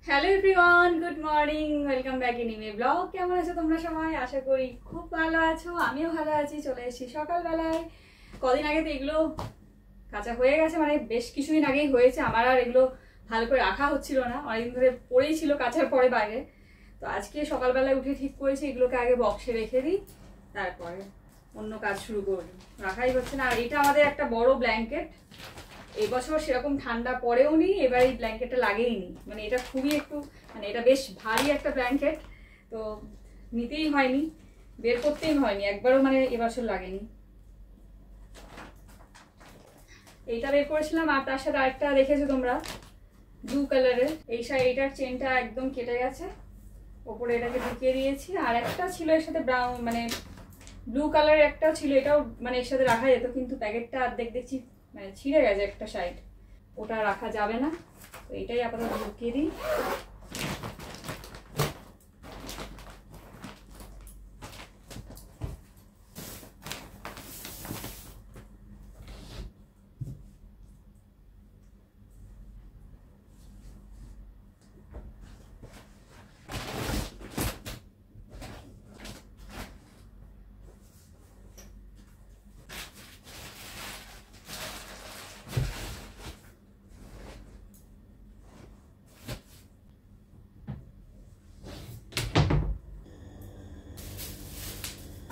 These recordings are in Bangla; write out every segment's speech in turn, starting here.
Hello everyone, good morning, welcome back in my blog. কেমন আছো তোমরা সবাই? আশা করি খুব ভালো আছো। আমিও ভালো আছি। চলে এসেছি সকালবেলায়। কদিন আগে তো এগুলো কাঁচা হয়ে গেছে, মানে বেশ কিছুদিন আগেই হয়েছে। আমার আর এগুলো ভালো করে রাখা হচ্ছিল না, অনেকদিন ধরে পড়েই ছিল কাঁচার পরে বাইরে। তো আজকে সকালবেলায় উঠে ঠিক করেছি এগুলোকে আগে বক্সে রেখে দিই, তারপরে অন্য কাজ শুরু করি। রাখাই হচ্ছে না। আর এটা আমাদের একটা বড় ব্ল্যাঙ্কেট। এবছর সেরকম ঠান্ডা পড়েও নি, এবার এই ব্ল্যাঙ্কেটটা লাগেইনি। মানে এটা খুবই একটু, মানে এটা বেশ ভারী একটা ব্ল্যাঙ্কেট, তো নিতেই হয়নি, বের করতেই হয়নি একবারও, মানে এবছর লাগেনি। এইটা বের করেছিলাম, আর তার সাথে আরেকটা দেখেছো তোমরা, ব্লু কালারের। এইটার চেনটা একদম কেটে গেছে, ওপরে এটাকে ঢুকিয়ে দিয়েছি। আর একটা ছিল এর সাথে ব্রাউন, মানে ব্লু কালারের একটা ছিল, এটাও মানে এর সাথে রাখা যেত, কিন্তু প্যাকেটটা অর্ধেক দেখছি মানে ছিঁড়ে গেছে একটা সাইড, ওটা রাখা যাবে না। তো এটাই আপাতত ঢুকিয়ে দিই।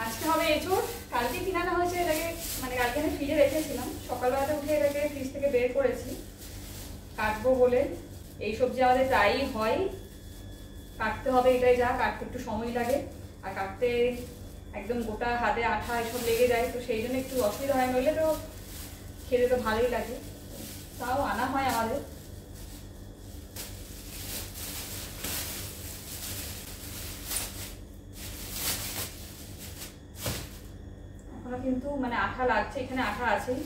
আজকে হবে এঁচোড়। কালকে কিনানো হয়েছে এটাকে, মানে কালকে আমি ফ্রিজে রেখেছিলাম, সকালবেলাতে উঠে এটাকে ফ্রিজ থেকে বের করেছি কাটবো বলে। এই সবজি আমাদের প্রায়ই হয়, কাটতে হবে, এটাই যা। কাটতে একটু সময় লাগে, আর কাটতে একদম গোটা হাতে আঠা এসব লেগে যায়, তো সেই জন্য একটু অসুবিধা হয়। নইলে তো খেতে তো ভালোই লাগে, তাও আনা হয় আমাদের। এখনো কিন্তু মানে আঠা লাগছে, এখানে আঠা আছেই।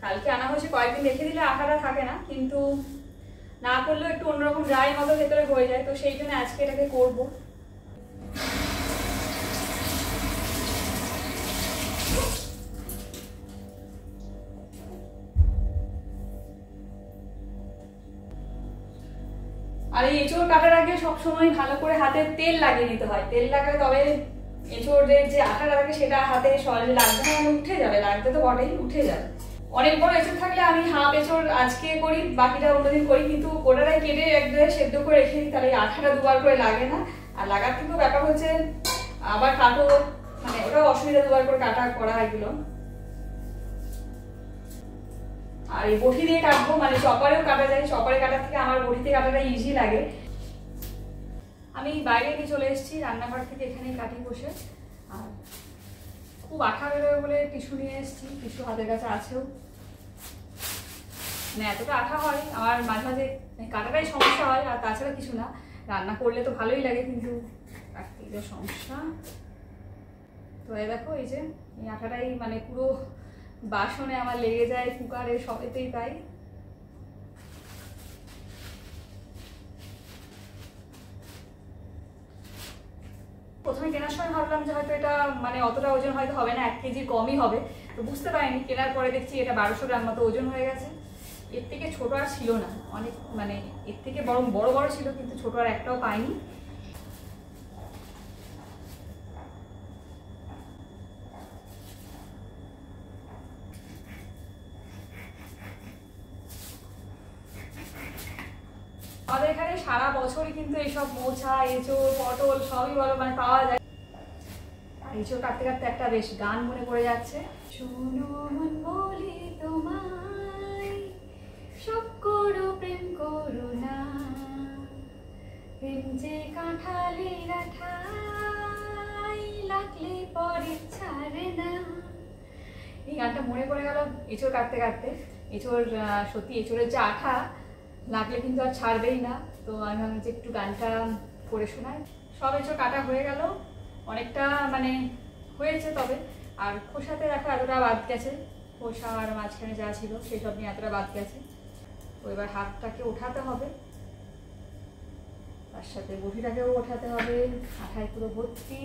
কালকে আনা হয়েছে, কয়েকদিন রেখে দিলে আঠাটা থাকে না, কিন্তু না করলেও একটু অন্যরকম ড্রাই মতো ভেতরে হয়ে যায়, তো সেই জন্য আজকে এটাকে করবো। আর এই এঁচোড় কাটার আগে সবসময় ভালো করে হাতে তেল লাগিয়ে নিতে হয়। তেল লাগালে তবে এঁচোড়ের যে আঠাটা থাকে সেটা হাতে সহজে লাগবে না, মানে উঠে যাবে, লাগবে তো বটেই, উঠে যাবে। অনেক বড় এঁচোড় থাকলে আমি হাফ এঁচোড় আজকে করি, বাকিটা অন্যদিন করি, কিন্তু গোটাটাই কেটে একদম সেদ্ধ করে রেখে দিই, তাহলে এই আঠাটা দুবার করে লাগে না। আর লাগার থেকেও ব্যাপার হচ্ছে আবার কাটো, মানে ওটাও অসুবিধা, দুবার করে কাটা করা এগুলো। আর এই বটি দিয়ে কাটবো, মানে চপারেও কাটা যায়, চপারে কাটার থেকে আমার বটিতে কাটাটা ইজি লাগে। আমি বাইরে নিয়ে চলে এসেছি রান্নাঘর থেকে, এখানেই কাটি বসে। আর খুব আঠা বেরোবে বলে টিস্যু নিয়ে এসেছি, টিস্যু হাতের কাছে আছেও। মানে এতটা আঠা হয় আমার মাঝে মাঝে কাটাটাই সমস্যা হয়, আর তাছাড়া কিছু না। রান্না করলে তো ভালোই লাগে, কিন্তু কাটতে সমস্যা। তো এই দেখো, এই যে এই আঠাটাই মানে পুরো বাসনে আমার লেগে যায়, কুকারে, সবেতেই তাই। প্রথমে কেনার সময় ভাবলাম যে হয়তো এটা মানে অতটা ওজন হয়তো হবে না, 1 কেজির কমই হবে। তো বুঝতে পারিনি, কেনার পরে দেখছি এটা 1200 গ্রাম মতো ওজন হয়ে গেছে। এর থেকে ছোট আর ছিল না, অনেক মানে এর থেকে বরং বড় বড় ছিল, কিন্তু ছোট আর একটাও পাইনি। আমাদের এখানে সারা বছরই কিন্তু এইসব মোচা, এঁচোড়, পটল সবই বলো মানে পাওয়া যায়। আর এঁচোড় কাটতে কাটতে একটা বেশ গান মনে পড়ে যাচ্ছে, শোনো মন বলি তোমায়, সব করো প্রেম করো না, প্রেম যে কাঁঠালের আঠায়, লাগলে পরে ছাড়ে না। এই গানটা মনে পড়ে গেল এঁচোড় কাটতে কাটতে। এঁচোড় সত্যি, এঁচোড়ের যে আঠা লাগলে কিন্তু আর ছাড়বেই না। তো আমি ভাবছি যে একটু গানটা করে শোনাই। সব এঁচোড় কাটা হয়ে গেল, অনেকটা মানে হয়েছে, তবে আর খোসাতে দেখো এতটা বাদ গেছে, খোসা আর মাঝখানে যা ছিল সেই সব নিয়ে এতটা বাদ গেছে। তো এবার হাতটাকে ওঠাতে হবে, তার সাথে বটিটাকেও ওঠাতে হবে, আঠায় পুরো ভর্তি।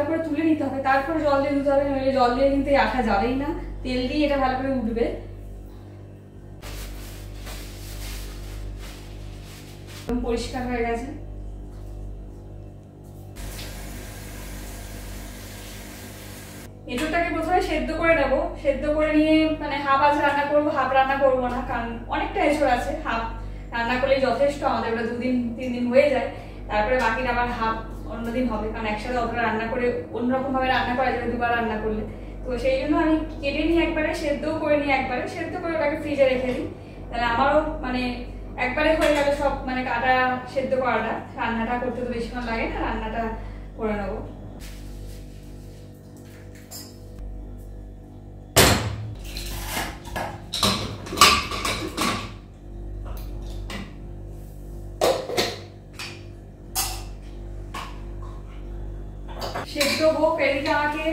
ভালো করে তুলে নিতে হবে, তারপরে জল দিয়ে ধুতে হবে, নইলে জল দিয়ে কিন্তু এই আঠা যাবেই না, তেল দিয়ে এটা ভালো করে উঠবে। পরিষ্কার হয়ে গেছে। এঁচোড়টাকে প্রথমে সেদ্ধ করে নেবো, সেদ্ধ করে নিয়ে মানে হাফ আজ রান্না করবো, হাফ রান্না করবো না, কারণ অনেকটা এঁচোড় আছে, হাফ রান্না করলে যথেষ্ট, আমাদের ওটা 2 দিন 3 দিন হয়ে যায়। তারপরে বাকিটা আবার হাফ অন্যদিন হবে, কারণ একসাথে অতটা রান্না করে অন্যরকম ভাবে রান্না করা যাবে 2বার রান্না করলে। তো সেই জন্য আমি কেটে নিই একবারে, সেদ্ধও করে নিই একবারে, সেদ্ধ করে ওটাকে ফ্রিজে রেখে দিই। তাহলে আমারও মানে একবারে হয়ে গেল সব, মানে কাটা সেদ্ধ করাটা, রান্নাটা করতে তো বেশিক্ষণ লাগে না, রান্নাটা করে নেবো। সেদ্ধ হোক, এদিকে আমাকে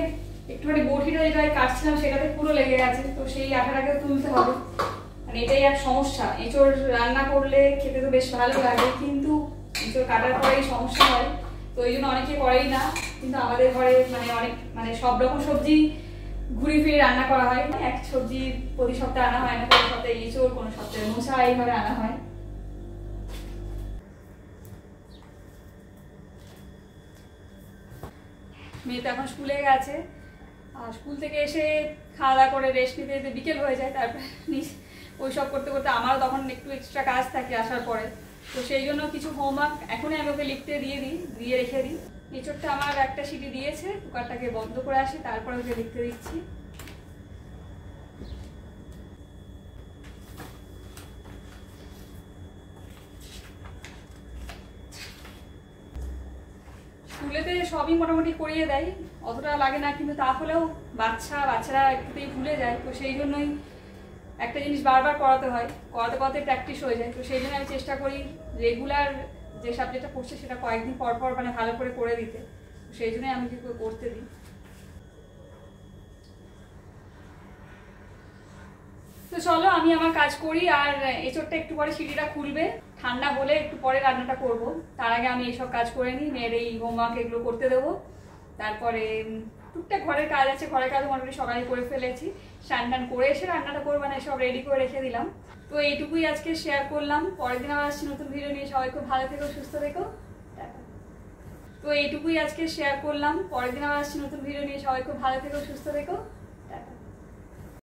একটুখানি বটিটা যেটা কাটছিলাম সেটাতে পুরো লেগে গেছে, তো সেই আঠাটাকে তুলতে হবে। মানে এটাই এক সমস্যা, এঁচোড় রান্না করলে খেতে তো বেশ ভালো লাগে, কিন্তু এঁচোড় কাটার পরেই সমস্যা হয়, তো এই জন্য অনেকে করেই না। কিন্তু আমাদের ঘরে মানে অনেক মানে সব রকম সবজি ঘুরে ফিরে রান্না করা হয়, এক সবজি প্রতি সপ্তাহে আনা হয় না, কোনো সপ্তাহে এঁচোড়, কোনো সপ্তাহে মোচা, এইভাবে আনা হয়। মেয়ে তো এখন স্কুলে গেছে, আর স্কুল থেকে এসে খাওয়া দাওয়া করে রেস্ট নিতে নিতে বিকেল হয়ে যায়, তারপরে ওই সব করতে করতে আমারও তখন একটু এক্সট্রা কাজ থাকে আসার পরে, তো সেই জন্য কিছু হোমওয়ার্ক এখনই আমি ওকে লিখতে দিয়ে রেখে দিই। এঁচোড়টা আমার একটা সিটি দিয়েছে, কুকারটাকে বন্ধ করে আসি, তারপরে ওকে লিখতে দিচ্ছি। স্কুলেতে সবই মোটামুটি করিয়ে দেয়, অতটা লাগে না, কিন্তু তাহলেও বাচ্চারা একটুতেই ভুলে যায়, তো সেই জন্যই একটা জিনিস বারবার করাতে হয়, করাতে প্র্যাকটিস হয়ে যায়। তো সেই জন্য আমি চেষ্টা করি রেগুলার যে সাবজেক্টটা পড়ছে সেটা কয়েকদিন পর পর মানে ভালো করে করে দিতে, সেই জন্যই আমি করতে দিই। তো চলো আমি আমার কাজ করি, আর এঁচোড়টা একটু পরে সিটিটা খুলবে, ঠান্ডা হলে একটু পরে রান্নাটা করব। তার আগে আমি এইসব কাজ করে নিই, মেয়ের এই হোমওয়ার্ক এগুলো করতে দেবো। তারপরে টুকটাক ঘরের কাজ আছে, ঘরের কাজ মোটামুটি সকালে করে ফেলেছি, স্নান করে এসে রান্নাটা করবো না সব রেডি করে রেখে দিলাম। তো এইটুকুই আজকে শেয়ার করলাম, পরের দিন আবার আসছি নতুন ভিডিও নিয়ে, সবাই খুব ভালো থেকো, সুস্থ থেকো। তো এইটুকুই আজকে শেয়ার করলাম, পরের দিন আবার আসছি নতুন ভিডিও নিয়ে, সবাই খুব ভালো থেকো, সুস্থ থেকো।